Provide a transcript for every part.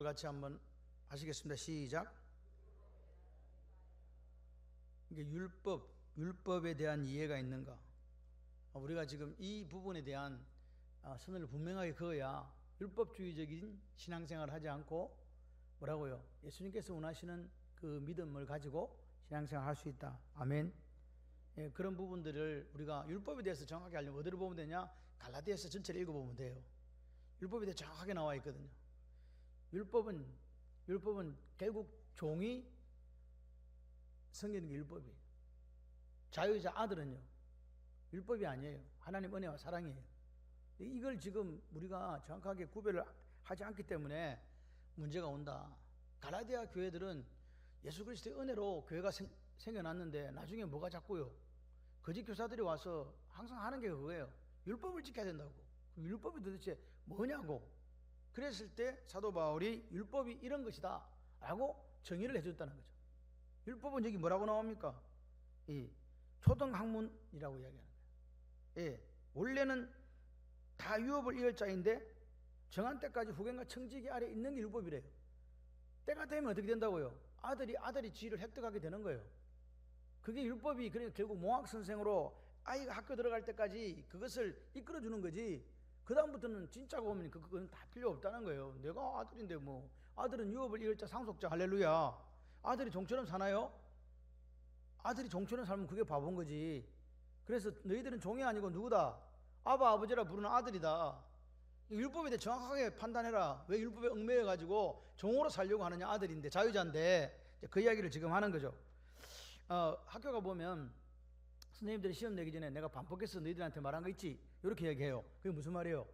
같이 한번 하시겠습니다. 시작. 이게 율법에 대한 이해가 있는가? 우리가 지금 이 부분에 대한 선을 분명하게 그어야 율법주의적인 신앙생활을 하지 않고 뭐라고요? 예수님께서 원하시는 그 믿음을 가지고 신앙생활을 할 수 있다. 아멘. 예, 그런 부분들을 우리가 율법에 대해서 정확하게 알려면 어디를 보면 되냐? 갈라디아서 전체를 읽어보면 돼요. 율법에 대해 정확하게 나와 있거든요. 율법은 결국 종이 섬기는 게 율법이에요. 자유자 아들은요, 율법이 아니에요. 하나님 은혜와 사랑이에요. 이걸 지금 우리가 정확하게 구별을 하지 않기 때문에 문제가 온다. 갈라디아 교회들은 예수 그리스도의 은혜로 교회가 생겨났는데 나중에 뭐가 자꾸요? 거짓 교사들이 와서 항상 하는 게 그거예요. 율법을 지켜야 된다고. 율법이 도대체 뭐냐고. 그랬을 때 사도 바울이 율법이 이런 것이다 라고 정의를 해줬다는 거죠. 율법은 여기 뭐라고 나옵니까? 이 초등학문이라고 이야기하는 거예요. 예, 원래는 다 유업을 이을 자인데 정한 때까지 후견과 청지기 아래 있는 게 율법이래요. 때가 되면 어떻게 된다고요? 아들이 지위를 획득하게 되는 거예요. 그게 율법이 그러니까 결국 몽학 선생으로 아이가 학교 들어갈 때까지 그것을 이끌어주는 거지. 그 다음부터는 진짜가 오면 그건 다 필요 없다는 거예요. 내가 아들인데 뭐 아들은 유업을 이을 자 상속자 할렐루야. 아들이 종처럼 사나요? 아들이 종처럼 살면 그게 바본 거지. 그래서 너희들은 종이 아니고 누구다? 아바 아버지라 부르는 아들이다. 율법에 대해 정확하게 판단해라. 왜 율법에 얽매여가지고 종으로 살려고 하느냐. 아들인데 자유자인데 그 이야기를 지금 하는 거죠. 학교 가보면 선생님들이 시험 내기 전에 내가 반복해서 너희들한테 말한 거 있지? 이렇게 얘기해요. 그게 무슨 말이에요?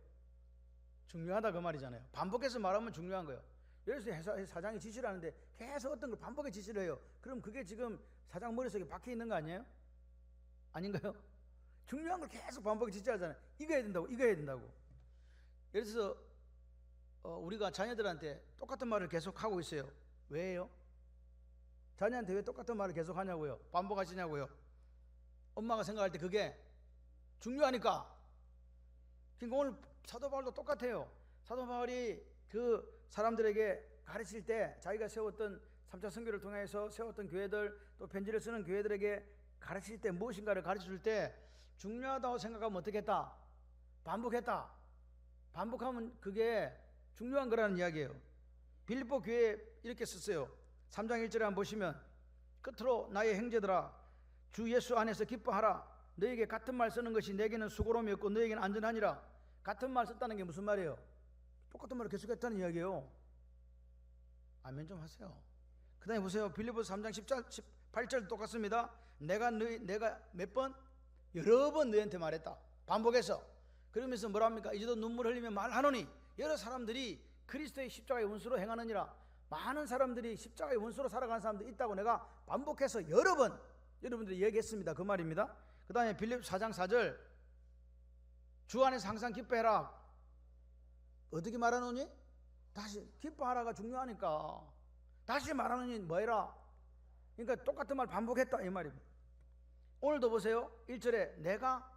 중요하다 그 말이잖아요. 반복해서 말하면 중요한 거예요. 예를 들어서 사장이 지시를 하는데 계속 어떤 걸 반복해 지시를 해요. 그럼 그게 지금 사장 머릿속에 박혀 있는 거 아니에요? 아닌가요? 중요한 걸 계속 반복해 지시하잖아요. 이거 해야 된다고, 이거 해야 된다고. 예를 들어서 우리가 자녀들한테 똑같은 말을 계속 하고 있어요. 왜요? 자녀한테 왜 똑같은 말을 계속 하냐고요? 반복하시냐고요? 엄마가 생각할 때 그게 중요하니까. 그러니까 오늘 사도 바울도 똑같아요. 사도 바울이 그 사람들에게 가르칠 때 자기가 세웠던 3차 선교를 통해서 세웠던 교회들 또 편지를 쓰는 교회들에게 가르칠 때 무엇인가를 가르칠 때 중요하다고 생각하면 어떻게 했다? 반복했다. 반복하면 그게 중요한 거라는 이야기예요. 빌립보 교회에 이렇게 썼어요. 3장 1절에 한번 보시면 끝으로 나의 형제들아 주 예수 안에서 기뻐하라. 너에게 같은 말 쓰는 것이 내게는 수고로움이 없고 너에게는 안전하니라. 같은 말 썼다는 게 무슨 말이에요? 똑같은 말을 계속했다는 이야기예요. 아멘 좀 하세요. 그 다음에 보세요. 빌립보서 3장 18절 똑같습니다. 내가 몇 번? 여러 번 너희한테 말했다. 반복해서. 그러면서 뭐라 합니까? 이제도 눈물 흘리며 말하노니 여러 사람들이 그리스도의 십자가의 원수로 행하느니라. 많은 사람들이 십자가의 원수로 살아가는 사람들이 있다고 내가 반복해서 여러 번 여러분들이 얘기했습니다. 그 말입니다. 그 다음에 빌립보서 4장 4절 주 안에서 항상 기뻐해라. 어떻게 말하노니? 다시 기뻐하라가 중요하니까 다시 말하노니 뭐해라? 그러니까 똑같은 말 반복했다 이 말입니다. 오늘도 보세요. 1절에 내가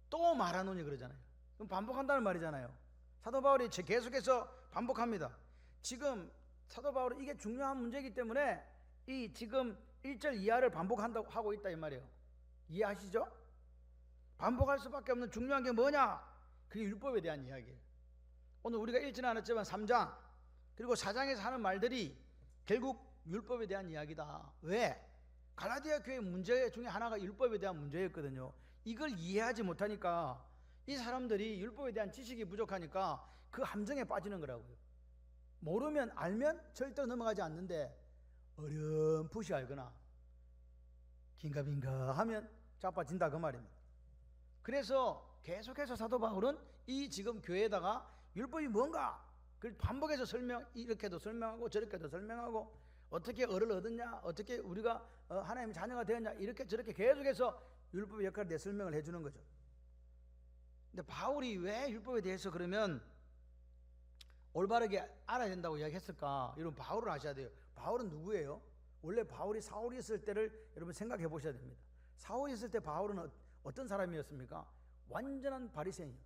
또 말하노니 그러잖아요. 그럼 반복한다는 말이잖아요. 사도 바울이 계속해서 반복합니다. 지금 사도 바울은 이게 중요한 문제이기 때문에 이 지금 1절 이하를 반복한다고 하고 있다 이 말이에요. 이해하시죠? 반복할 수밖에 없는 중요한 게 뭐냐? 그게 율법에 대한 이야기예요. 오늘 우리가 읽지는 않았지만 3장 그리고 4장에서 하는 말들이 결국 율법에 대한 이야기다. 왜? 갈라디아 교회 문제 중에 하나가 율법에 대한 문제였거든요. 이걸 이해하지 못하니까 이 사람들이 율법에 대한 지식이 부족하니까 그 함정에 빠지는 거라고요. 모르면 알면 절대로 넘어가지 않는데 어렴풋이 알거나 긴가민가 하면 자빠진다 그 말입니다. 그래서 계속해서 사도 바울은 이 지금 교회에다가 율법이 뭔가 그걸 반복해서 이렇게도 설명하고 저렇게도 설명하고 어떻게 을을 얻었냐 어떻게 우리가 하나님의 자녀가 되었냐 이렇게 저렇게 계속해서 율법의 역할에 대해 설명을 해주는 거죠. 근데 바울이 왜 율법에 대해서 그러면 올바르게 알아야 된다고 이야기했을까? 여러분 바울을 아셔야 돼요. 바울은 누구예요? 원래 바울이 사울이 있을 때를 여러분 생각해 보셔야 됩니다. 사울이 있을 때 바울은 어떤 사람이었습니까? 완전한 바리새인이요.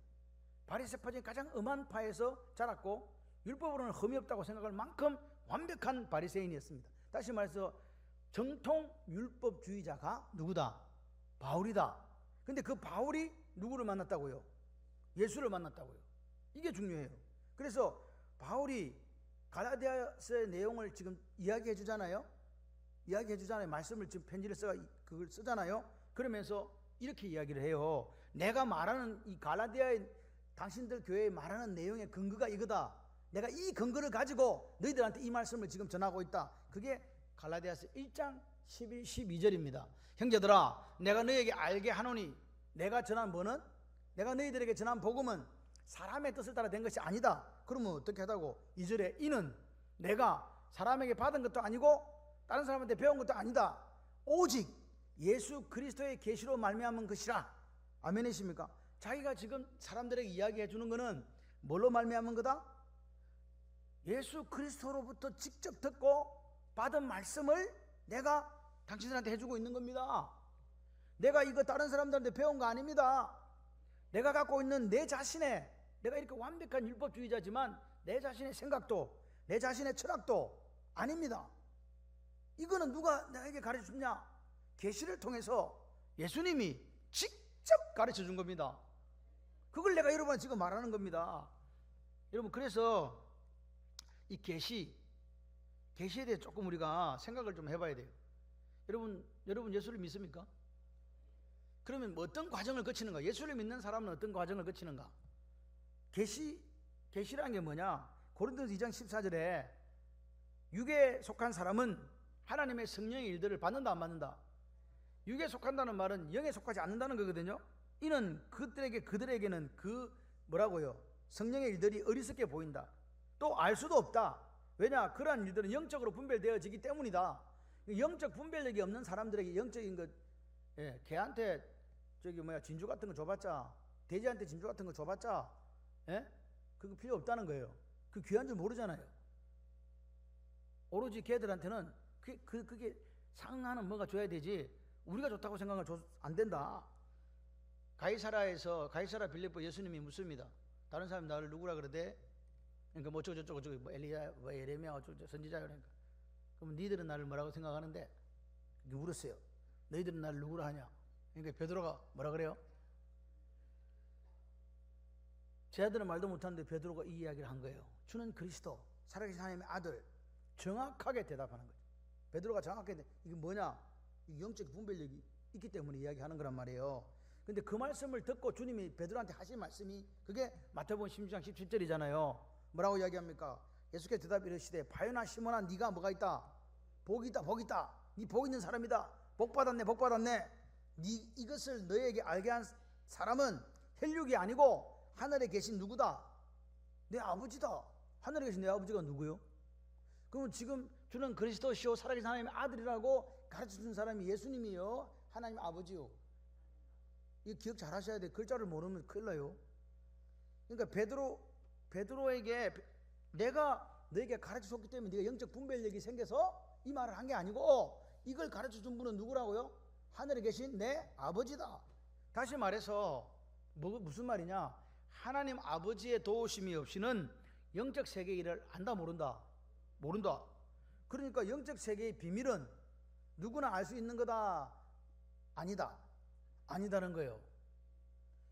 바리새파 중에 가장 엄한 파에서 자랐고 율법으로는 흠이 없다고 생각할 만큼 완벽한 바리새인이었습니다. 다시 말해서 정통 율법주의자가 누구다? 바울이다. 근데 그 바울이 누구를 만났다고요? 예수를 만났다고요. 이게 중요해요. 그래서 바울이 갈라디아서의 내용을 지금 이야기해 주잖아요. 말씀을 지금 편지를 써가 그걸 쓰잖아요. 그러면서 이렇게 이야기를 해요. 내가 말하는 이 갈라디아의 당신들 교회에 말하는 내용의 근거가 이거다. 내가 이 근거를 가지고 너희들한테 이 말씀을 지금 전하고 있다. 그게 갈라디아서 1장 11, 12절입니다. 형제들아, 내가 너희에게 알게 하노니 내가 전한 뭐는? 내가 너희들에게 전한 복음은 사람의 뜻을 따라 된 것이 아니다. 그러면 어떻게 하다고? 2절에 이는 내가 사람에게 받은 것도 아니고 다른 사람한테 배운 것도 아니다. 오직 예수 그리스도의 계시로 말미암은 것이라. 아멘이십니까? 자기가 지금 사람들에게 이야기해 주는 것은 뭘로 말미암은 거다? 예수 그리스도로부터 직접 듣고 받은 말씀을 내가 당신들한테 해주고 있는 겁니다. 내가 이거 다른 사람들한테 배운 거 아닙니다. 내가 갖고 있는 내 자신의, 내가 이렇게 완벽한 율법주의자지만 내 자신의 생각도 내 자신의 철학도 아닙니다. 이거는 누가 나에게 가르쳐주냐? 계시를 통해서 예수님이 직접 가르쳐 준 겁니다. 그걸 내가 여러분한테 지금 말하는 겁니다. 여러분, 그래서 이 계시에 대해 조금 우리가 생각을 좀 해봐야 돼요. 여러분 예수를 믿습니까? 그러면 어떤 과정을 거치는가? 예수를 믿는 사람은 어떤 과정을 거치는가? 계시라는 게 뭐냐? 고린도서 2장 14절에 육에 속한 사람은 하나님의 성령의 일들을 받는다 안 받는다? 육에 속한다는 말은 영에 속하지 않는다는 거거든요. 이는 그들에게는 그 뭐라고요? 성령의 일들이 어리석게 보인다. 또 알 수도 없다. 왜냐? 그러한 일들은 영적으로 분별되어지기 때문이다. 영적 분별력이 없는 사람들에게 영적인 것, 개한테 진주 같은 거 줘봤자, 돼지한테 진주 같은 거 줘봤자, 그거 필요 없다는 거예요. 그 귀한 줄 모르잖아요. 오로지 걔들한테는 그게 상하는 뭐가 줘야 되지, 우리가 좋다고 생각하면 안 된다. 가이사라 빌립보 예수님이 묻습니다. 다른 사람이 나를 누구라 그러대? 그러니까 뭐 저거 뭐 엘리야, 뭐 예레미야, 선지자 그러니까. 그럼 니들은 나를 뭐라고 생각하는데? 그게 물었어요. 너희들은 나를 누구라 하냐? 그러니까 베드로가 뭐라 그래요? 제 아들은 말도 못하는데 베드로가 이 이야기를 한 거예요. 주는 그리스도, 살아계신 하나님의 아들. 정확하게 대답하는 거죠. 베드로가 정확하게, 이게 뭐냐? 영적 분별력이 있기 때문에 이야기하는 거란 말이에요. 근데 그 말씀을 듣고 주님이 베드로한테 하신 말씀이 그게 마태복음 16장 17절이잖아요. 뭐라고 이야기합니까? 예수께서 대답 이르시되 바요나 시몬아, 네가 뭐가 있다? 복이 있다, 복 있다. 네 복 있는 사람이다. 복 받았네, 복 받았네. 이것을 너에게 알게 한 사람은 혈육이 아니고 하늘에 계신 누구다? 내 아버지다. 하늘에 계신 내 아버지가 누구요? 그러면 지금 주는 그리스도시요 살아계신 하나님의 아들이라고 가르쳐준 사람이 예수님이요, 하나님 아버지요. 이거 기억 잘 하셔야 돼. 글자를 모르면 큰일 나요. 그러니까 베드로에게 내가 너에게 가르쳐줬기 때문에 네가 영적 분별력이 생겨서 이 말을 한 게 아니고, 이걸 가르쳐준 분은 누구라고요? 하늘에 계신 내 아버지다. 다시 말해서 무슨 말이냐? 하나님 아버지의 도우심이 없이는 영적 세계의 일을 안다, 모른다? 모른다. 그러니까 영적 세계의 비밀은 누구나 알 수 있는 거다? 아니다. 아니다는 거예요.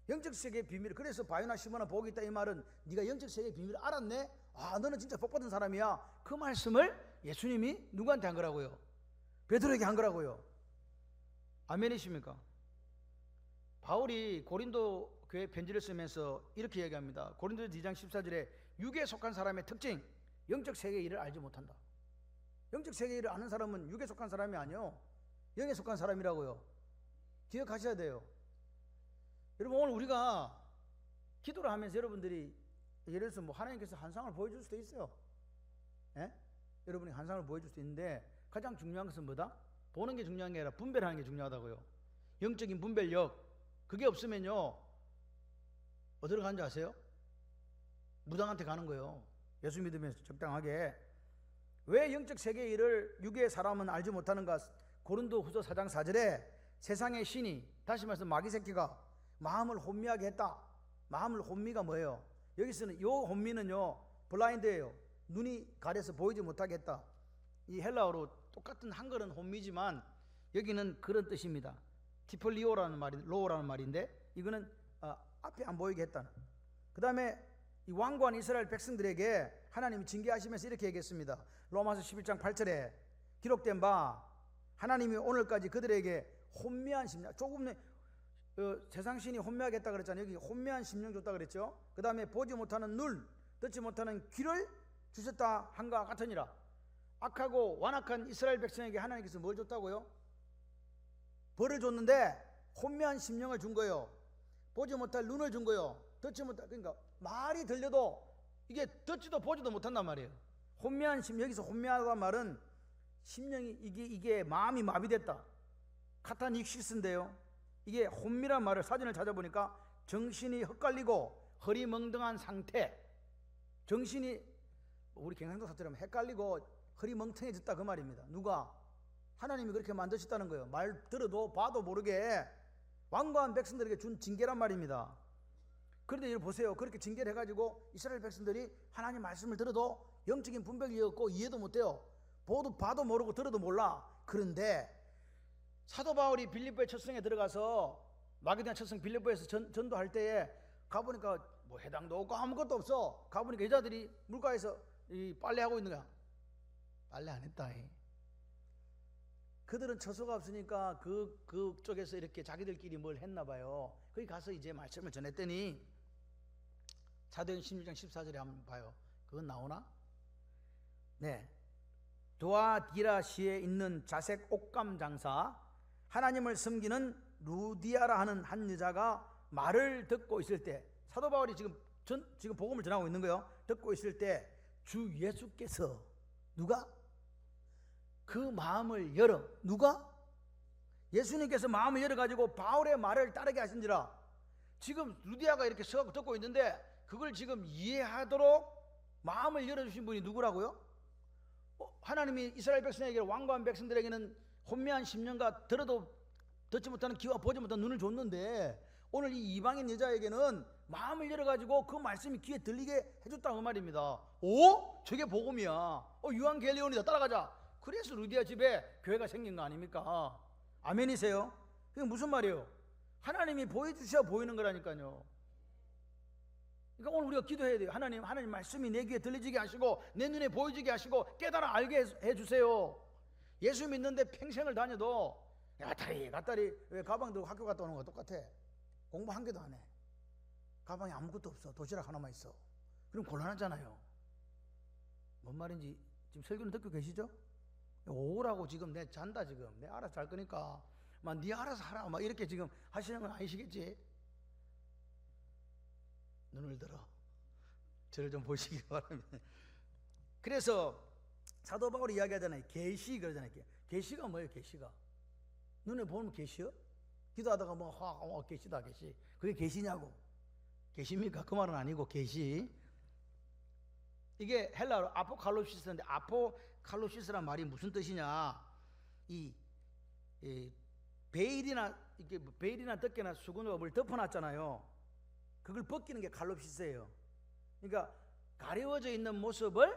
영적 세계의 비밀. 그래서 바요나 시몬아 복이 있다, 이 말은 네가 영적 세계의 비밀을 알았네? 아, 너는 진짜 복 받은 사람이야. 그 말씀을 예수님이 누구한테 한 거라고요? 베드로에게 한 거라고요. 아멘이십니까? 바울이 고린도 교회 편지를 쓰면서 이렇게 얘기합니다. 고린도서 2장 14절에 육에 속한 사람의 특징, 영적 세계의 일을 알지 못한다. 영적 세계의 일을 아는 사람은 육에 속한 사람이 아니요, 영에 속한 사람이라고요. 기억하셔야 돼요. 여러분, 오늘 우리가 기도를 하면서 여러분들이 예를 들어서 뭐 하나님께서 환상을 보여줄 수도 있어요. 여러분이 환상을 보여줄 수 있는데 가장 중요한 것은 뭐다? 보는 게 중요한 게 아니라 분별하는 게 중요하다고요. 영적인 분별력, 그게 없으면요 어디로 가는 줄 아세요? 무당한테 가는 거예요. 예수 믿으면서 적당하게. 왜 영적 세계의 일을 육의 사람은 알지 못하는가? 고린도 후서 4장 4절에 세상의 신이, 다시 말해서 마귀 새끼가 마음을 혼미하게 했다. 마음을 혼미가 뭐예요? 여기서는 요 혼미는요 블라인드예요. 눈이 가려서 보이지 못하게 했다. 이 헬라어로 똑같은 한글은 혼미지만 여기는 그런 뜻입니다. 티폴리오라는 말인데 이거는 앞에 안 보이게 했다. 그 다음에 이 왕관 이스라엘 백성들에게 하나님이 징계하시면서 이렇게 얘기했습니다. 로마서 11장 8절에 기록된 바 하나님이 오늘까지 그들에게 혼미한 심령, 조금 세상 신이 혼미하겠다 그랬잖아요. 여기 혼미한 심령 줬다 그랬죠. 그 다음에 보지 못하는 눈, 듣지 못하는 귀를 주셨다 한가 같으니라. 악하고 완악한 이스라엘 백성에게 하나님께서 뭘 줬다고요? 벌을 줬는데 혼미한 심령을 준 거예요. 보지 못할 눈을 준 거예요. 듣지 못할, 그러니까 말이 들려도 이게 듣지도 보지도 못한단 말이에요. 혼미한 심, 여기서 혼미하다는 말은 심령이 이게 마음이 마비됐다. 카타닉시스인데요. 이게 혼미란 말을 사전을 찾아보니까 정신이 헛갈리고 허리멍덩한 상태. 정신이 우리 경상도 사투리하면 헷갈리고 허리멍텅해졌다 그 말입니다. 누가? 하나님이 그렇게 만드셨다는 거예요. 말 들어도 봐도 모르게 완고한 백성들에게 준 징계란 말입니다. 그런데 여러분 보세요. 그렇게 징계를 해가지고 이스라엘 백성들이 하나님 말씀을 들어도 영적인 분별이 없고 이해도 못해요. 봐도 모르고 들어도 몰라. 그런데 사도 바울이 빌립보의 첫 성에 들어가서 마게도냐 첫 성 빌립보에서 전도할 때에 가보니까 뭐 해당도 없고 아무것도 없어. 가보니까 여자들이 물가에서 이 빨래하고 있는 거야. 빨래 안 했다. 그들은 처소가 없으니까 그쪽에서 이렇게 자기들끼리 뭘 했나 봐요. 거기 가서 이제 말씀을 전했더니 사도행 16장 14절에 한번 봐요. 그건 나오나? 네. 도아디라시에 있는 자색 옥감 장사 하나님을 섬기는 루디아라 하는 한 여자가 말을 듣고 있을 때, 사도 바울이 지금 복음을 전하고 있는 거예요. 듣고 있을 때 주 예수께서 누가? 그 마음을 열어. 누가? 예수님께서 마음을 열어가지고 바울의 말을 따르게 하신지라. 지금 루디아가 이렇게 서고 듣고 있는데 그걸 지금 이해하도록 마음을 열어주신 분이 누구라고요? 하나님이 이스라엘 백성에게, 완고한 백성들에게는 혼미한 심령과 들어도 듣지 못하는 귀와 보지 못하는 눈을 줬는데 오늘 이 이방인 여자에게는 마음을 열어가지고 그 말씀이 귀에 들리게 해줬다 그 말입니다. 오? 저게 복음이야. 유한겔리온이다. 따라가자. 그래서 루디아 집에 교회가 생긴 거 아닙니까? 아멘이세요? 그게 무슨 말이에요? 하나님이 보여주셔야 보이는 거라니까요. 그러니까 오늘 우리가 기도해야 돼요. 하나님 말씀이 내 귀에 들리지게 하시고 내 눈에 보여지게 하시고 깨달아 알게 해주세요. 예수 믿는데 평생을 다녀도 갔다리 왜 가방 들고 학교 갔다 오는 거 똑같아. 공부 한 개도 안 해. 가방에 아무것도 없어. 도시락 하나만 있어. 그럼 곤란하잖아요. 뭔 말인지 지금 설교는 듣고 계시죠? 오라고 지금 내 잔다 지금. 내 알아서 잘 거니까 네 알아서 하라 막 이렇게 지금 하시는 건 아니시겠지? 눈을 들어 저를 좀 보시기 바랍니다. 그래서 사도 바울이 이야기하잖아요. 계시 그러잖아요. 계시가 뭐예요? 계시가 눈에 보면 계시요? 기도하다가 계시다 계시. 그게 계시냐고. 계시입니까? 그 말은 아니고 계시. 이게 헬라어로 아포칼롭시스인데 아포칼롭시스란 말이 무슨 뜻이냐? 이 베일이나 덮개나 수건으로 뭘 덮어놨잖아요. 그걸 벗기는 게 칼롭시스예요. 그러니까 가려워져 있는 모습을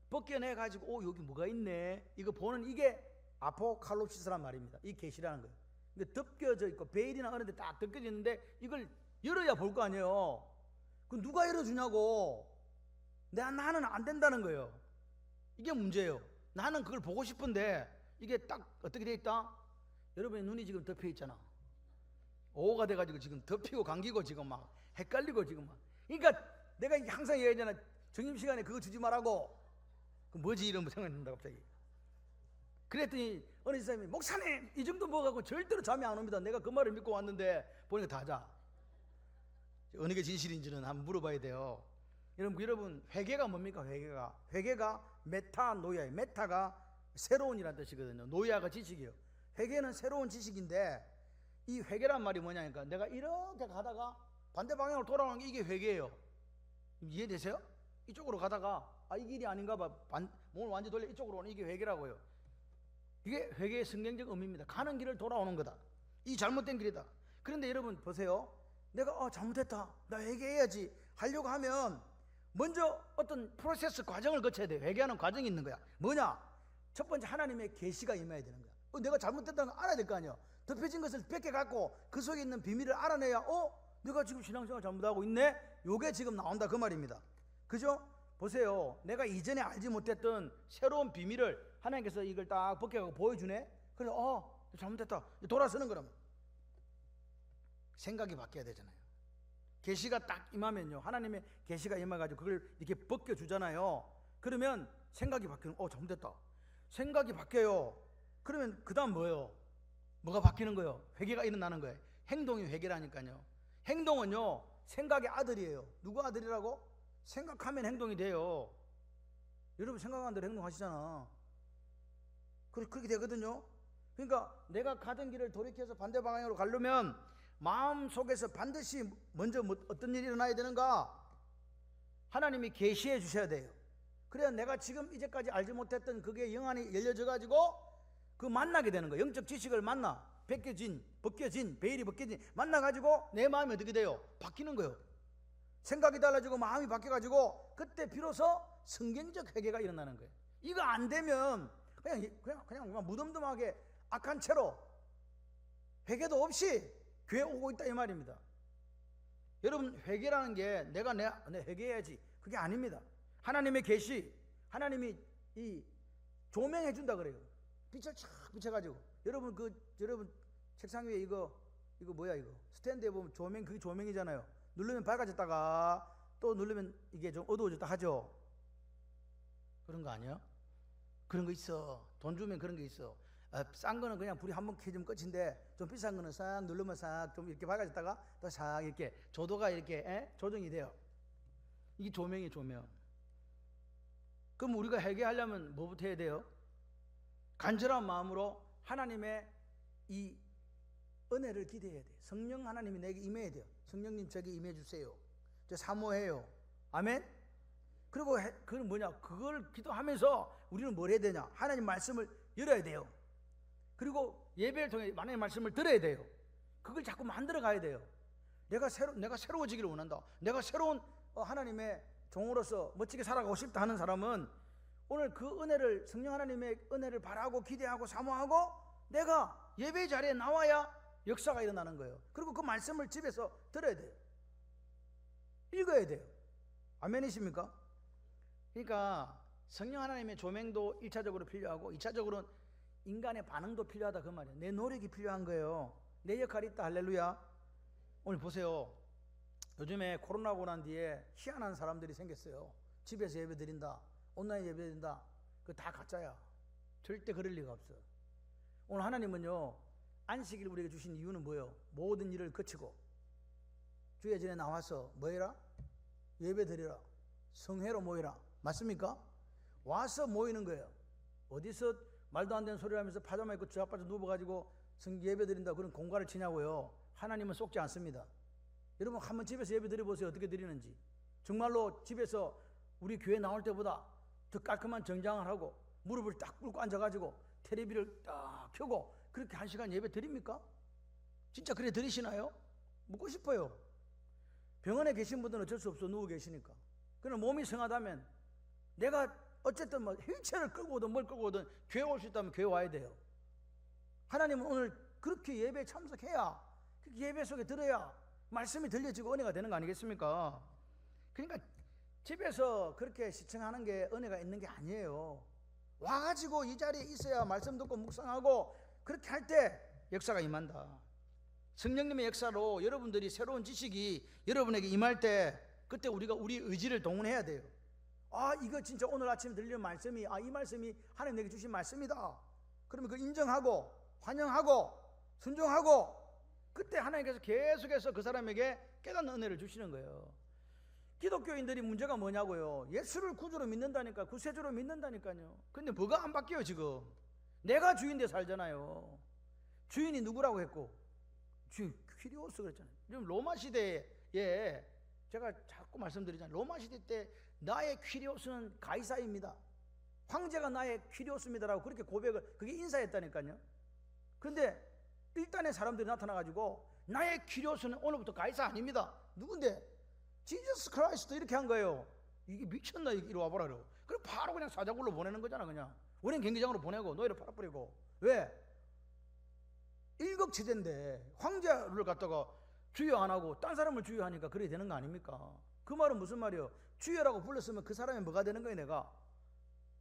벗겨내 가지고 여기 뭐가 있네 이거 보는 이게 아포칼롭시스란 말입니다. 이 계시라는 거예요. 그러니까 덮겨져 있고 베일이나 어느 데 딱 덮겨져 있는데 이걸 열어야 볼 거 아니에요. 그 누가 열어주냐고. 나는 안 된다는 거예요. 이게 문제예요. 나는 그걸 보고 싶은데 이게 딱 어떻게 돼 있다? 여러분의 눈이 지금 덮여 있잖아. 오후가 돼가지고 지금 덮이고 감기고 지금 막 헷갈리고 지금 막. 그러니까 내가 항상 얘기하잖아. 점심시간에 그거 주지 말라고. 그 뭐지 이런 생각이 든다 갑자기. 그랬더니 어느 집사님이 목사님 이 정도 먹어갖고 절대로 잠이 안 옵니다. 내가 그 말을 믿고 왔는데 보니까 다 자. 어느 게 진실인지는 한번 물어봐야 돼요. 여러분 회개가 뭡니까? 회개가 메타노야예요. 메타가 새로운이라는 뜻이거든요. 노야가 지식이에요. 회개는 새로운 지식인데 이 회개란 말이 뭐냐니까 내가 이렇게 가다가 반대 방향으로 돌아오는 게 이게 회개예요. 이해되세요? 이쪽으로 가다가 이 길이 아닌가 봐. 몸을 완전히 돌려 이쪽으로 오는 이게 회개라고요. 이게 회개의 성경적 의미입니다. 가는 길을 돌아오는 거다. 이 잘못된 길이다. 그런데 여러분 보세요. 내가 잘못했다. 나 회개해야지 하려고 하면 먼저 어떤 프로세스 과정을 거쳐야 돼요. 회개하는 과정이 있는 거야. 뭐냐? 첫 번째 하나님의 계시가 임해야 되는 거야. 내가 잘못됐다는 걸 알아야 될 거 아니야. 덮여진 것을 뺏겨갖고 그 속에 있는 비밀을 알아내야 내가 지금 신앙생활 잘못하고 있네? 요게 지금 나온다 그 말입니다. 그죠? 보세요. 내가 이전에 알지 못했던 새로운 비밀을 하나님께서 이걸 딱 벗겨갖고 보여주네? 그래서 잘못됐다. 돌아서는 거라면 생각이 바뀌어야 되잖아요. 계시가 딱 임하면요, 하나님의 계시가 임해가지고 그걸 이렇게 벗겨주잖아요. 그러면 생각이 바뀌는, 잘못됐다. 생각이 바뀌어요. 그러면 그 다음 뭐예요? 뭐가 바뀌는 거예요? 회개가 일어나는 거예요. 행동이 회개라니까요. 행동은요, 생각의 아들이에요. 누구 아들이라고? 생각하면 행동이 돼요. 여러분 생각한 대로 행동하시잖아. 그렇게 되거든요. 그러니까 내가 가던 길을 돌이켜서 반대 방향으로 가려면 마음속에서 반드시 먼저 어떤 일이 일어나야 되는가? 하나님이 계시해 주셔야 돼요. 그래야 내가 지금 이제까지 알지 못했던 그게 영안이 열려져 가지고 그 만나게 되는 거예요. 영적 지식을 만나 벗겨진 베일이 벗겨진 만나 가지고 내 마음이 어떻게 돼요? 바뀌는 거예요. 생각이 달라지고 마음이 바뀌어 가지고 그때 비로소 성경적 회개가 일어나는 거예요. 이거 안 되면 그냥 무덤덤하게 악한 채로 회개도 없이 교회 오고 있다 이 말입니다. 여러분 회개라는 게 내가 회개해야지 그게 아닙니다. 하나님의 계시, 하나님이 이 조명해 준다 그래요. 빛을 쫙 비춰가지고 여러분 책상 위에 이거 뭐야 이거 스탠드에 보면 조명 그게 조명이잖아요. 누르면 밝아졌다가 또 누르면 이게 좀 어두워졌다 하죠. 그런 거 아니야? 그런 거 있어. 돈 주면 그런 게 있어. 싼 거는 그냥 불이 한번 켜지면 끝인데 좀 비싼 거는 싹 누르면 싹 좀 이렇게 밝아졌다가 또 싹 이렇게 조도가 이렇게 조정이 돼요. 이게 조명이 조명. 그럼 우리가 회개하려면 뭐부터 해야 돼요? 간절한 마음으로 하나님의 이 은혜를 기대해야 돼요. 성령 하나님이 내게 임해야 돼요. 성령님 저에게 임해 주세요. 저 사모해요. 아멘. 그리고 그건 뭐냐? 그걸 기도하면서 우리는 뭘 해야 되냐? 하나님 말씀을 열어야 돼요. 그리고 예배를 통해 하나님의 말씀을 들어야 돼요. 그걸 자꾸 만들어 가야 돼요. 내가 새로워지기를 원한다. 내가 새로운 하나님의 종으로서 멋지게 살아가고 싶다 하는 사람은 오늘 그 은혜를 성령 하나님의 은혜를 바라고 기대하고 사모하고 내가 예배 자리에 나와야 역사가 일어나는 거예요. 그리고 그 말씀을 집에서 들어야 돼요. 읽어야 돼요. 아멘이십니까? 그러니까 성령 하나님의 조명도 1차적으로 필요하고 2차적으로는 인간의 반응도 필요하다 그 말이에요. 내 노력이 필요한 거예요. 내 역할이 있다. 할렐루야. 오늘 보세요. 요즘에 코로나 오고 난 뒤에 희한한 사람들이 생겼어요. 집에서 예배 드린다. 온라인 예배 드린다. 그거 다 가짜야. 절대 그럴 리가 없어. 오늘 하나님은요, 안식일 우리에게 주신 이유는 뭐예요? 모든 일을 거치고 주의 전에 나와서 뭐 해라? 예배 드리라. 성회로 모이라. 맞습니까? 와서 모이는 거예요. 어디서 말도 안 되는 소리를 하면서 파자마 입고 좌파져 누워가지고 예배 드린다 그런 공갈을 치냐고요. 하나님은 속지 않습니다. 여러분 한번 집에서 예배 드려보세요. 어떻게 드리는지. 정말로 집에서 우리 교회 나올 때보다 더 깔끔한 정장을 하고 무릎을 딱 꿇고 앉아가지고 텔레비를 딱 켜고 그렇게 1시간 예배 드립니까? 진짜 그래 드리시나요? 묻고 싶어요. 병원에 계신 분들은 어쩔 수 없어. 누워 계시니까. 그러나 몸이 성하다면 내가 어쨌든 뭐 휠체어를 끌고 오든 뭘 끌고 오든 교회 올 수 있다면 교회 와야 돼요. 하나님은 오늘 그렇게 예배에 참석해야 그렇게 예배 속에 들어야 말씀이 들려지고 은혜가 되는 거 아니겠습니까? 그러니까 집에서 그렇게 시청하는 게 은혜가 있는 게 아니에요. 와가지고 이 자리에 있어야 말씀 듣고 묵상하고 그렇게 할 때 역사가 임한다. 성령님의 역사로 여러분들이 새로운 지식이 여러분에게 임할 때 그때 우리가 우리 의지를 동원해야 돼요. 이거 진짜 오늘 아침에 들리는 말씀이 이 말씀이 하나님 내게 주신 말씀이다. 그러면 그걸 인정하고 환영하고 순종하고 그때 하나님께서 계속해서 그 사람에게 깨닫는 은혜를 주시는 거예요. 기독교인들이 문제가 뭐냐고요. 예수를 구주로 믿는다니까, 구세주로 믿는다니까요. 근데 뭐가 안 바뀌어요 지금. 내가 주인데 살잖아요. 주인이 누구라고 했고 주인 퀴리오스 그랬잖아요. 지금 로마 시대에 제가 자꾸 말씀드리잖아요. 로마 시대 때 나의 퀴리오스는 가이사입니다. 황제가 나의 퀴리오스입니다라고 그렇게 고백을 그게 인사했다니까요. 그런데 일단의 사람들이 나타나가지고 나의 퀴리오스는 오늘부터 가이사 아닙니다. 누군데? 지저스 크라이스트 이렇게 한 거예요. 이게 미쳤나, 이리 와보라 그러고. 그럼 바로 그냥 사자굴로 보내는 거잖아. 그냥 원인 경기장으로 보내고 노예를 팔아버리고. 왜? 일극체제인데 황제를 갖다가 주여 안 하고 딴 사람을 주여하니까 그래 되는 거 아닙니까? 그 말은 무슨 말이요? 주여라고 불렀으면 그 사람이 뭐가 되는 거예요? 내가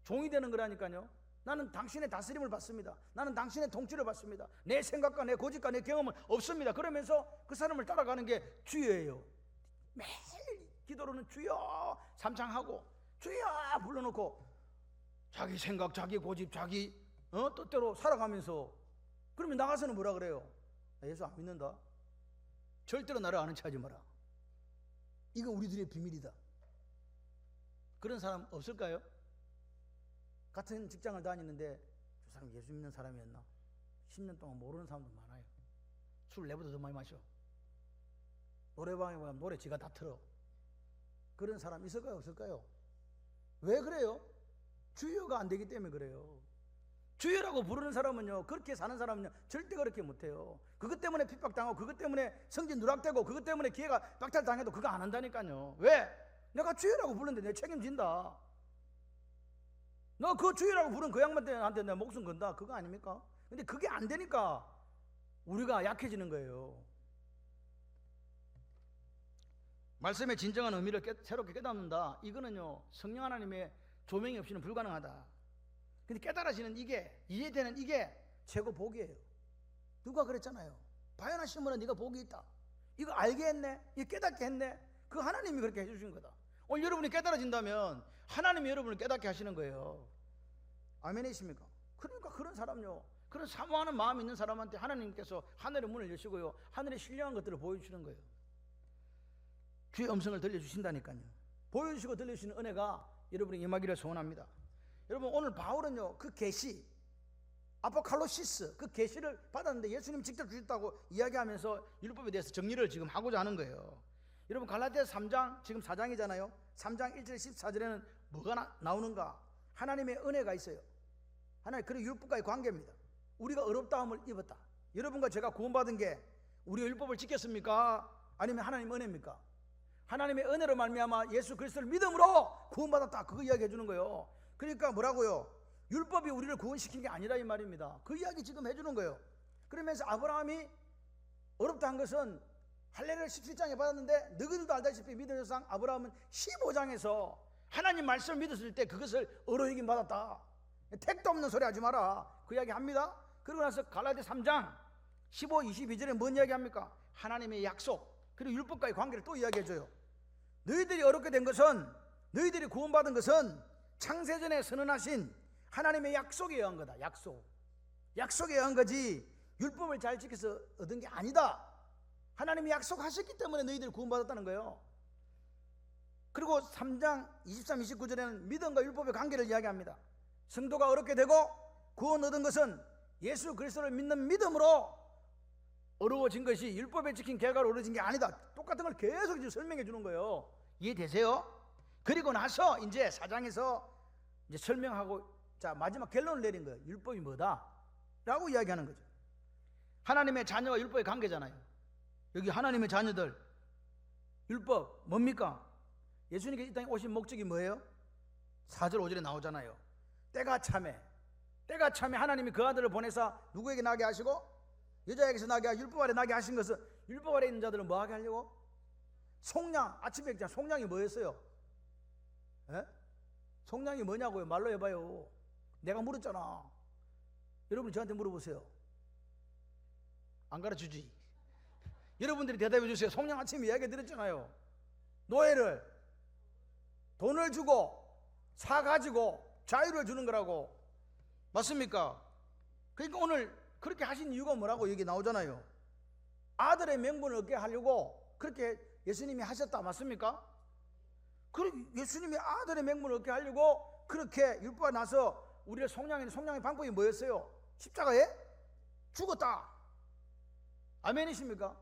종이 되는 거라니까요. 나는 당신의 다스림을 받습니다. 나는 당신의 통치를 받습니다. 내 생각과 내 고집과 내 경험은 없습니다. 그러면서 그 사람을 따라가는 게 주여예요. 매일 기도로는 주여 삼창하고 주여 불러놓고 자기 생각, 자기 고집, 자기 뜻대로 살아가면서, 그러면 나가서는 뭐라 그래요? 나 예수 안 믿는다. 절대로 나를 아는 체 하지 마라. 이건 우리들의 비밀이다. 그런 사람 없을까요? 같은 직장을 다니는데 저 사람 예수 믿는 사람이었나? 10년 동안 모르는 사람도 많아요. 술 내보다 더 많이 마셔. 노래방에 가면 노래 지가 다 틀어. 그런 사람 있을까요? 없을까요? 왜 그래요? 주여가 안 되기 때문에 그래요. 주여라고 부르는 사람은요, 그렇게 사는 사람은요 절대 그렇게 못해요. 그것 때문에 핍박당하고, 그것 때문에 성진 누락되고, 그것 때문에 기회가 박탈당해도 그거 안 한다니까요. 왜? 내가 주여라고 부르는데 내가 책임진다. 너 그 주여라고 부른 그 양반한테 내가 목숨 건다, 그거 아닙니까? 근데 그게 안 되니까 우리가 약해지는 거예요. 말씀의 진정한 의미를 새롭게 깨닫는다. 이거는요 성령 하나님의 조명이 없이는 불가능하다. 근데 깨달아지는 이게, 이해되는 이게 최고 복이에요. 누가 그랬잖아요. 바요나 시몬아 네가 복이 있다. 이거 알게 했네, 이거 깨닫게 했네. 그 하나님이 그렇게 해주신 거다. 오늘 여러분이 깨달아진다면 하나님이 여러분을 깨닫게 하시는 거예요. 아멘이십니까? 그러니까 그런 사람요, 그런 사모하는 마음이 있는 사람한테 하나님께서 하늘의 문을 여시고요 하늘의 신령한 것들을 보여주시는 거예요. 주의 음성을 들려주신다니까요. 보여주시고 들려주시는 은혜가 여러분이 임하기를 소원합니다. 여러분 오늘 바울은요 그 계시, 아포칼로시스, 그 계시를 받았는데 예수님 직접 주셨다고 이야기하면서 율법에 대해서 정리를 지금 하고자 하는 거예요. 여러분 갈라디아서 3장, 지금 4장이잖아요 3장 1절 14절에는 뭐가 나오는가? 하나님의 은혜가 있어요. 하나님, 그리고 율법과의 관계입니다. 우리가 어렵다함을 입었다. 여러분과 제가 구원받은 게 우리가 율법을 지켰습니까? 아니면 하나님의 은혜입니까? 하나님의 은혜로 말미암아 예수 그리스도를 믿음으로 구원받았다, 그거 이야기해 주는 거예요. 그러니까 뭐라고요? 율법이 우리를 구원시킨 게 아니라 이 말입니다. 그 이야기 지금 해주는 거예요. 그러면서 아브라함이 어렵다 한 것은 할례를 17장에 받았는데 너희들도 알다시피 믿음의 조상 아브라함은 15장에서 하나님 말씀을 믿었을 때 그것을 의로여김 받았다. 택도 없는 소리 하지 마라, 그 이야기 합니다. 그리고 나서 갈라디아 3장 15, 22절에 뭔 이야기 합니까? 하나님의 약속, 그리고 율법과의 관계를 또 이야기해줘요. 너희들이 어렵게 된 것은, 너희들이 구원받은 것은 창세전에 선언하신 하나님의 약속에 의한 거다. 약속에 의한 거지 율법을 잘 지켜서 얻은 게 아니다. 하나님이 약속하셨기 때문에 너희들이 구원받았다는 거예요. 그리고 3장 23, 29절에는 믿음과 율법의 관계를 이야기합니다. 성도가 어렵게 되고 구원 얻은 것은 예수 그리스도를 믿는 믿음으로 어려워진 것이 율법에 지킨 결과로 어려워진 게 아니다. 똑같은 걸 계속 이제 설명해 주는 거예요. 이해되세요? 그리고 나서 이제 4장에서 이제 설명하고, 자 마지막 결론을 내린 거예요. 율법이 뭐다? 라고 이야기하는 거죠. 하나님의 자녀와 율법의 관계잖아요. 여기 하나님의 자녀들, 율법 뭡니까? 예수님께서 이 땅에 오신 목적이 뭐예요? 4절 5절에 나오잖아요. 때가 참에 하나님이 그 아들을 보내사 누구에게 나게 하시고? 여자에게서 나게 하시고 율법 아래 나게 하신 것은, 율법 아래 있는 자들은 뭐 하게 하려고? 속량. 아침에 얘기했잖아. 속량이 뭐였어요? 에? 속량이 뭐냐고요? 말로 해봐요. 내가 물었잖아. 여러분이 저한테 물어보세요. 안 가르쳐주지. 여러분들이 대답해 주세요. 속량 아침에 이야기 드렸잖아요. 노예를, 돈을 주고 사가지고 자유를 주는 거라고. 맞습니까? 그러니까 오늘 그렇게 하신 이유가 뭐라고 여기 나오잖아요. 아들의 명분을 얻게 하려고 그렇게 예수님이 하셨다. 맞습니까? 예수님이 아들의 명분을 얻게 하려고 그렇게 율법가 나서 우리를 속량의 방법이 뭐였어요? 십자가에 죽었다. 아멘이십니까?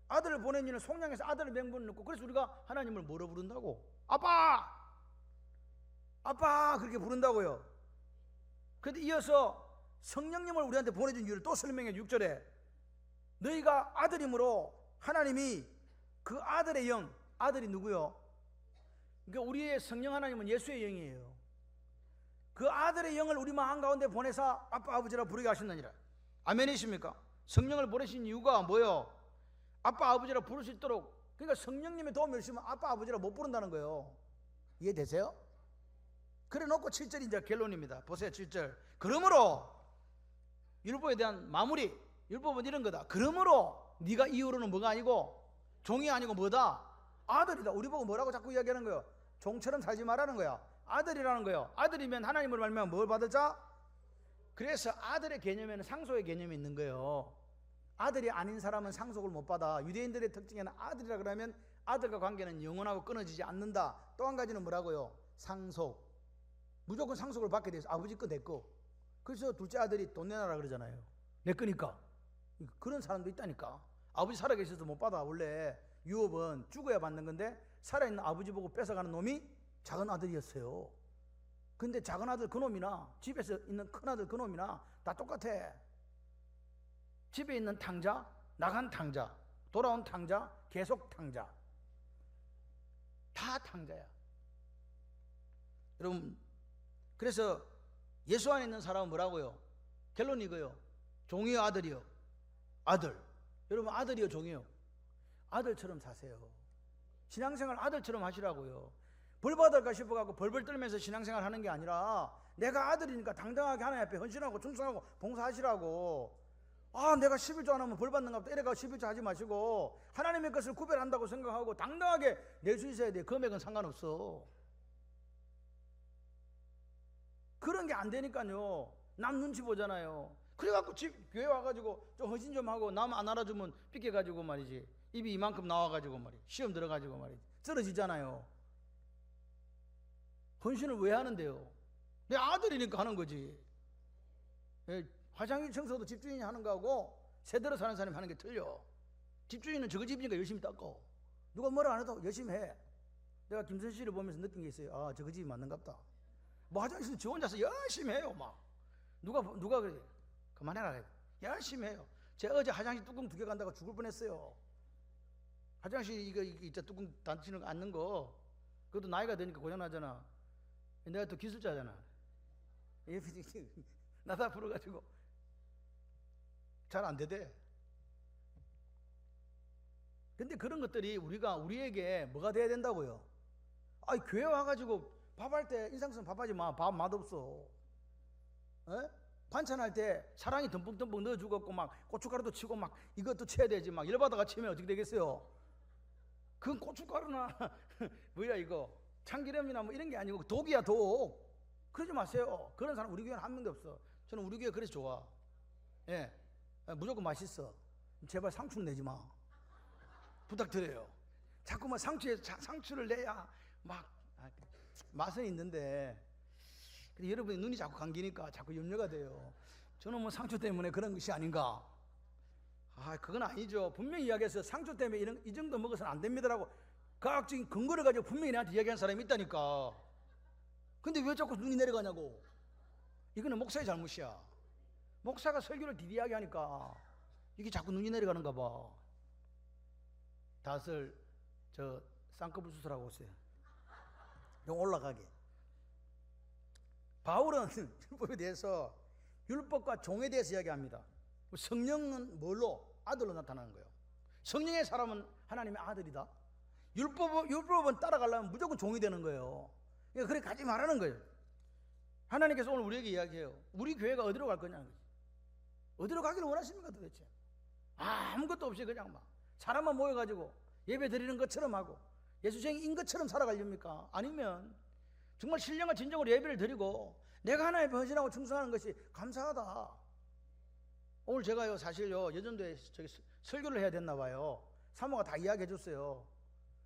아들을 보낸 이는 속량에서 아들의 명분을 넣고, 그래서 우리가 하나님을 뭐로 부른다고? 아빠 그렇게 부른다고요. 그런데 이어서 성령님을 우리한테 보내준 이유를 또 설명해. 6절에 너희가 아들이므로 하나님이 그 아들의 영, 아들이 누구요? 그러니까 우리의 성령 하나님은 예수의 영이에요. 그 아들의 영을 우리 마음 가운데 보내사 아빠 아버지라 부르게 하셨느니라. 아멘이십니까? 성령을 보내신 이유가 뭐예요? 아빠 아버지라 부를 수 있도록. 그러니까 성령님의 도움이 없으면 아빠 아버지라 못 부른다는 거예요. 이해되세요? 그래 놓고 7절이 이제 결론입니다. 보세요. 7절. 그러므로 율법에 대한 마무리. 율법은 이런 거다. 그러므로 네가 이후로는 뭐가 아니고 종이 아니고 뭐다? 아들이다. 우리 보고 뭐라고 자꾸 이야기하는 거예요? 종처럼 살지 말라는 거야. 아들이라는 거예요. 아들이면 하나님을 말미암아 뭘 받을 자? 그래서 아들의 개념에는 상속의 개념이 있는 거예요. 아들이 아닌 사람은 상속을 못 받아. 유대인들의 특징에는 아들이라 그러면 아들과 관계는 영원하고 끊어지지 않는다. 또 한 가지는 뭐라고요? 상속. 무조건 상속을 받게 돼서 아버지 거 내 거. 그래서 둘째 아들이 돈 내놔라 그러잖아요. 내 거니까. 그런 사람도 있다니까. 아버지 살아계셔서 못 받아. 원래 유업은 죽어야 받는 건데 살아있는 아버지 보고 뺏어가는 놈이 작은 아들이었어요. 근데 작은 아들 그놈이나 집에서 있는 큰 아들 그놈이나 다 똑같아. 집에 있는 탕자, 나간 탕자, 돌아온 탕자, 계속 탕자. 다 탕자야. 여러분, 그래서 예수 안에 있는 사람은 뭐라고요? 결론이 이거요. 종이요, 아들이요? 아들. 여러분, 아들이요, 종이요? 아들처럼 사세요. 신앙생활 아들처럼 하시라고요. 벌 받을까 싶어갖고 벌벌 떨면서 신앙생활 하는 게 아니라 내가 아들이니까 당당하게 하나님 앞에 헌신하고 충성하고 봉사하시라고. 아, 내가 11조 안 하면 벌 받는가 보다 이래가 11조 하지 마시고 하나님의 것을 구별한다고 생각하고 당당하게 낼 수 있어야 돼. 금액은 상관없어. 그런 게 안 되니까요. 남 눈치 보잖아요. 그래갖고 교회 와가지고 좀 헌신 좀 하고 남 안 알아주면 삐껴가지고 말이지. 입이 이만큼 나와가지고 말이지. 시험 들어가지고 말이지. 쓰러지잖아요. 헌신을 왜 하는데요? 내 아들이니까 하는 거지. 화장실 청소도 집주인이 하는 거하고 세대로 사는 사람이 하는 게 틀려. 집주인은 저거 집이니까 열심히 닦고 누가 뭐라 안 해도 열심히 해. 내가 김선 씨를 보면서 느낀 게 있어요. 아, 저거 집이 맞는갑다. 뭐 화장실 저 혼자서 열심히 해요. 막 누가 그래 그만해라. 열심히 해요. 제가 어제 화장실 뚜껑 2개 간다고 죽을 뻔했어요. 화장실 이거 뚜껑 닫히는 거 앉는 거 그것도 나이가 되니까 고장나잖아. 내가 또 기술자잖아. 나다 풀어가지고 잘 안 되대. 근데 그런 것들이 우리에게 뭐가 돼야 된다고요? 아니, 교회 와가지고 밥할 때 인상성 밥하지 마. 밥 맛없어. 에? 반찬할 때 사랑이 듬뿍듬뿍 넣어주고 막 고춧가루도 치고 막 이것도 쳐야 되지. 막 열받아가 치면 어떻게 되겠어요? 그건 고춧가루나 뭐야 이거 참기름이나 뭐 이런 게 아니고 독이야, 독. 그러지 마세요. 그런 사람 우리 교회는 한 명도 없어. 저는 우리 교회 그래서 좋아. 예, 무조건 맛있어. 제발 상추는 내지 마. 부탁드려요. 자꾸만 상추를 내야 막 맛은 있는데 여러분이 눈이 자꾸 감기니까 자꾸 염려가 돼요. 저는 뭐 상추 때문에 그런 것이 아닌가. 아, 그건 아니죠. 분명히 이야기해서 상추 때문에 이 정도 먹어서는 안 됩니다라고 과학적인 근거를 가지고 분명히 나한테 이야기한 사람이 있다니까. 근데 왜 자꾸 눈이 내려가냐고. 이거는 목사의 잘못이야. 목사가 설교를 디디하게 하니까 이게 자꾸 눈이 내려가는가 봐. 닷을 쌍꺼풀 수술하고 오세요. 좀 올라가게. 바울은 율법에 대해서 율법과 종에 대해서 이야기합니다. 성령은 뭘로? 아들로 나타나는 거예요. 성령의 사람은 하나님의 아들이다. 율법은 따라가려면 무조건 종이 되는 거예요. 그러니까 그래 가지 말라는 거예요. 하나님께서 오늘 우리에게 이야기해요. 우리 교회가 어디로 갈 거냐는 거지. 어디로 가기를 원하십니까 도대체? 아무것도 없이 그냥 막 사람만 모여가지고 예배 드리는 것처럼 하고 예수쟁이인 것처럼 살아가렵니까? 아니면 정말 신령과 진정으로 예배를 드리고 내가 하나님께 헌신하고 충성하는 것이 감사하다. 오늘 제가요 사실요 예전도에 설교를 해야 됐나 봐요. 사모가 다 이야기해 줬어요.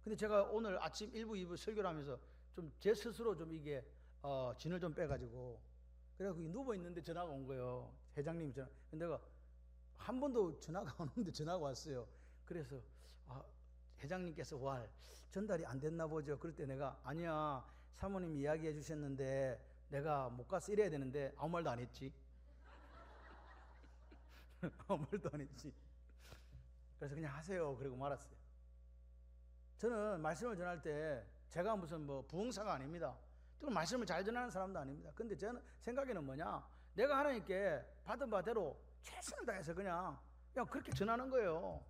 근데 제가 오늘 아침 1부 2부 설교를 하면서 좀 제 스스로 좀 이게 진을 좀 빼가지고 그래서 누워 있는데 전화가 온 거예요. 회장님이 전화. 근데 내가 한 번도 전화가 오는데 전화가 왔어요. 그래서 회장님께서 전달이 안 됐나 보죠. 그럴 때 내가 아니야 사모님이 이야기해 주셨는데 내가 못 가서 이래야 되는데 아무 말도 안 했지. 아무 말도 안 했지. 그래서 그냥 하세요. 그러고 말았어요. 저는 말씀을 전할 때 제가 무슨 뭐 부흥사가 아닙니다. 또 말씀을 잘 전하는 사람도 아닙니다. 근데 저는 생각에는 뭐냐, 내가 하나님께 받은 바대로 최선을 다해서 그냥 그렇게 전하는 거예요.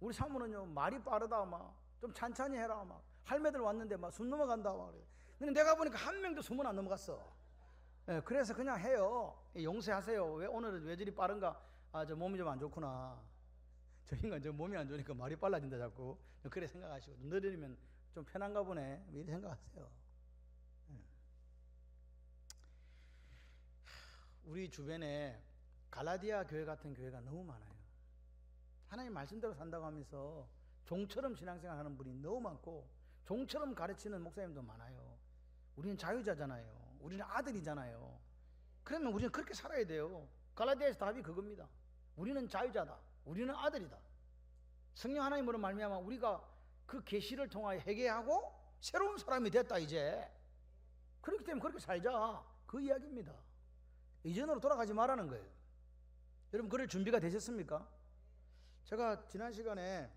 우리 사모는요, 말이 빠르다, 막 좀 찬찬히 해라, 막 할매들 왔는데 막 숨 넘어간다, 막 그래. 근데 내가 보니까 한 명도 숨은 안 넘어갔어. 예, 그래서 그냥 해요. 용서하세요. 왜 오늘은 왜 저리 빠른가? 아, 저 몸이 좀 안 좋구나. 저 인간 저 몸이 안 좋으니까 말이 빨라진다 자꾸. 그래 생각하시고, 느리면 좀 편한가 보네, 이렇게 생각하세요. 예. 우리 주변에 갈라디아 교회 같은 교회가 너무 많아요. 하나님 말씀대로 산다고 하면서 종처럼 신앙생활 하는 분이 너무 많고, 종처럼 가르치는 목사님도 많아요. 우리는 자유자잖아요. 우리는 아들이잖아요. 그러면 우리는 그렇게 살아야 돼요. 갈라디아에서 답이 그겁니다. 우리는 자유자다. 우리는 아들이다. 성령 하나님으로 말미암아 우리가 그 계시를 통하여 회개하고 새로운 사람이 됐다 이제. 그렇기 때문에 그렇게 살자, 그 이야기입니다. 이전으로 돌아가지 말라는 거예요. 여러분, 그럴 준비가 되셨습니까? 제가 지난 시간에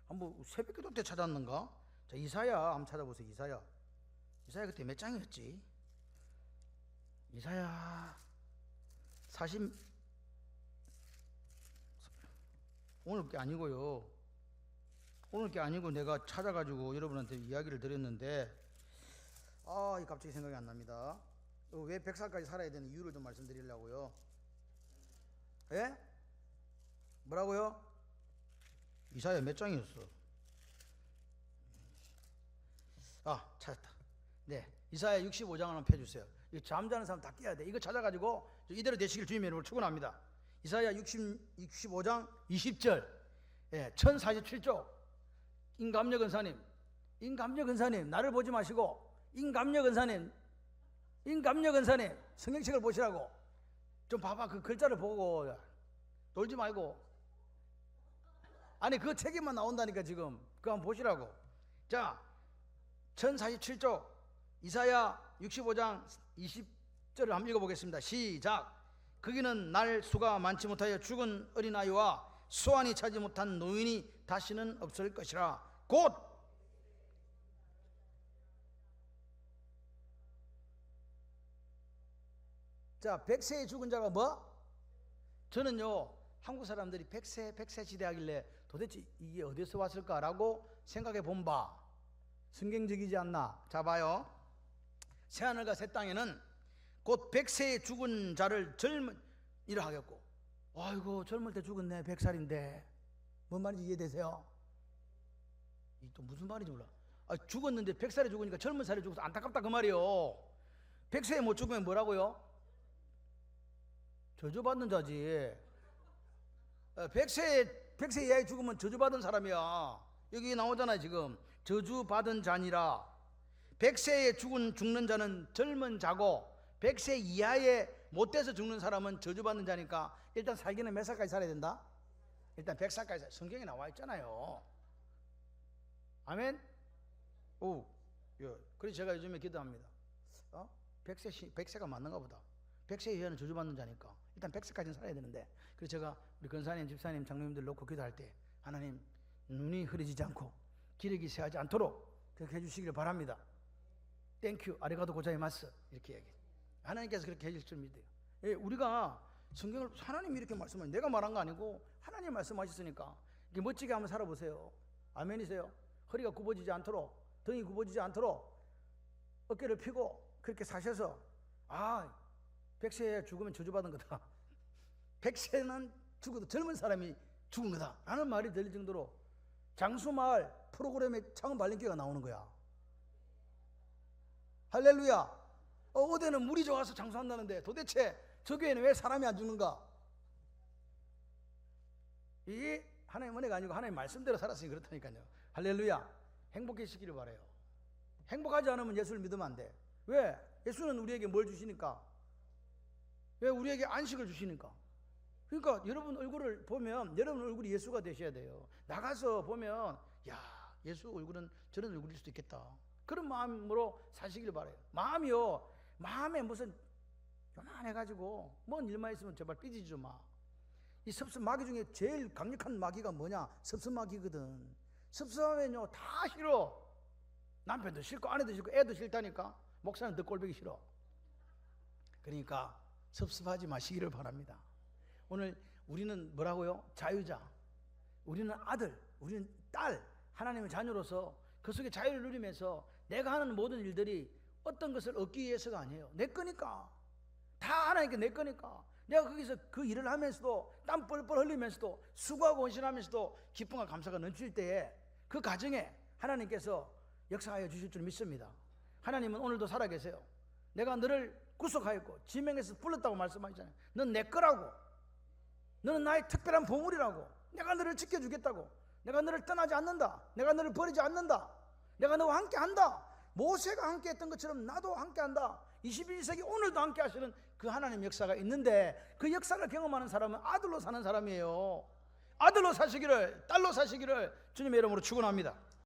한번 새벽기도 때 찾았는가? 자, 이사야 한번 찾아보세요. 이사야 그때 몇 장이었지? 이사야 40, 오늘 게 아니고요. 오늘 게 아니고 내가 찾아가지고 여러분한테 이야기를 드렸는데, 아, 갑자기 생각이 안 납니다. 왜 100살까지 살아야 되는 이유를 좀 말씀드리려고요. 예? 뭐라고요? 이사야 몇 장이었어? 아, 찾았다. 네, 이사야 65장을 한번 펴주세요. 이거 잠자는 사람 다 깨야 돼. 이거 찾아가지고 이대로 되시길 주님의 이름으로 축원합니다. 이사야 65장 20절. 예, 1047쪽. 임감력 은사님, 나를 보지 마시고 임감력 은사님, 성경책을 보시라고. 좀 봐봐, 그 글자를 보고 놀지 말고. 아니, 그 책에만 나온다니까 지금. 그거 한번 보시라고. 자, 1047쪽 이사야 65장 20절을 한번 읽어보겠습니다. 시작. 거기는 날 수가 많지 못하여 죽은 어린아이와 수완이 차지 못한 노인이 다시는 없을 것이라. 곧 자, 100세에 죽은 자가 뭐? 저는요, 한국 사람들이 100세 시대 하길래 도대체 이게 어디서 왔을까라고 생각해 본 바, 성경적이지 않나? 자, 봐요. 새하늘과 새 땅에는 곧 100세에 죽은 자를 젊은이라 하겠고. 아이고, 젊을 때 죽었네. 100살인데 뭔 말인지 이해되세요? 이 또 무슨 말인지 몰라. 아, 죽었는데 100살에 죽으니까 젊은 살에 죽어서 안타깝다 그 말이요. 100세에 못 죽으면 뭐라고요? 저주받는 자지. 100세 이하에 죽으면 저주받은 사람이야. 여기 나오잖아요 지금. 저주받은 자니라. 100세에 죽는 자는 젊은 자고, 100세 이하에 못돼서 죽는 사람은 저주받는 자니까 일단 살기는 몇 살까지 살아야 된다? 일단 100살까지. 성경에 나와 있잖아요. 아멘? 오, 그래서 제가 요즘에 기도합니다. 100세가 맞는가 보다. 100세 이하는 저주받는 자니까 일단 100세까지는 살아야 되는데, 그래서 제가 우리 권사님, 집사님, 장로님들 놓고 기도할 때, 하나님, 눈이 흐려지지 않고 기력이 쇠하지 않도록 그렇게 해주시기를 바랍니다. 땡큐, 아리가도 고자이마스, 이렇게 얘기해. 하나님께서 그렇게 해줄 줄 믿어요. 예, 우리가 성경을 하나님이 이렇게 말씀하니, 내가 말한 거 아니고 하나님 말씀하셨으니까 이렇게 멋지게 한번 살아보세요. 아멘이세요? 허리가 굽어지지 않도록, 등이 굽어지지 않도록 어깨를 펴고 그렇게 사셔서, 100세에 죽으면 저주받은 거다. 100세는 죽어도 젊은 사람이 죽은 거다 라는 말이 들릴 정도로 장수마을 프로그램에 창원 발림교회가 나오는 거야. 할렐루야. 어디는 물이 좋아서 장수한다는데 도대체 저 교회는 왜 사람이 안 죽는가? 이게 하나님 은혜가 아니고 하나님 말씀대로 살았으니 그렇다니까요. 할렐루야. 행복해지기를 바라요. 행복하지 않으면 예수를 믿으면 안 돼. 왜? 예수는 우리에게 뭘 주시니까? 왜? 우리에게 안식을 주시니까. 그러니까 여러분 얼굴을 보면 여러분 얼굴이 예수가 되셔야 돼요. 나가서 보면, 야, 예수 얼굴은 저런 얼굴일 수도 있겠다, 그런 마음으로 사시길 바라요. 마음에 무슨 요만해가지고 뭔 일만 있으면 제발 삐지지 좀 마. 이 섭섭 마귀 중에 제일 강력한 마귀가 뭐냐? 섭섭 마귀거든. 섭섭하면요 다 싫어. 남편도 싫고 아내도 싫고 애도 싫다니까. 목사는 더 꼴보기 싫어. 그러니까 섭섭하지 마시기를 바랍니다. 오늘 우리는 뭐라고요? 자유자. 우리는 아들, 우리는 딸, 하나님의 자녀로서 그 속에 자유를 누리면서 내가 하는 모든 일들이 어떤 것을 얻기 위해서가 아니에요. 내 거니까. 다 하나님께 내 거니까. 내가 거기서 그 일을 하면서도 땀 뻘뻘 흘리면서도 수고하고 헌신하면서도 기쁨과 감사가 넘칠 때에 그 가정에 하나님께서 역사하여 주실 줄 믿습니다. 하나님은 오늘도 살아계세요. 내가 너를 구속하였고 지명에서 불렀다고 말씀하시잖아요. 넌 내 거라고. 너는 나의 특별한 보물이라고. 내가 너를 지켜주겠다고. 내가 너를 떠나지 않는다. 내가 너를 버리지 않는다. 내가 너와 함께 한다. 모세가 함께 했던 것처럼 나도 함께 한다. 21세기 오늘도 함께 하시는 그 하나님 역사가 있는데 그 역사를 경험하는 사람은 아들로 사는 사람이에요. 아들로 사시기를, 딸로 사시기를 주님의 이름으로 축원합니다.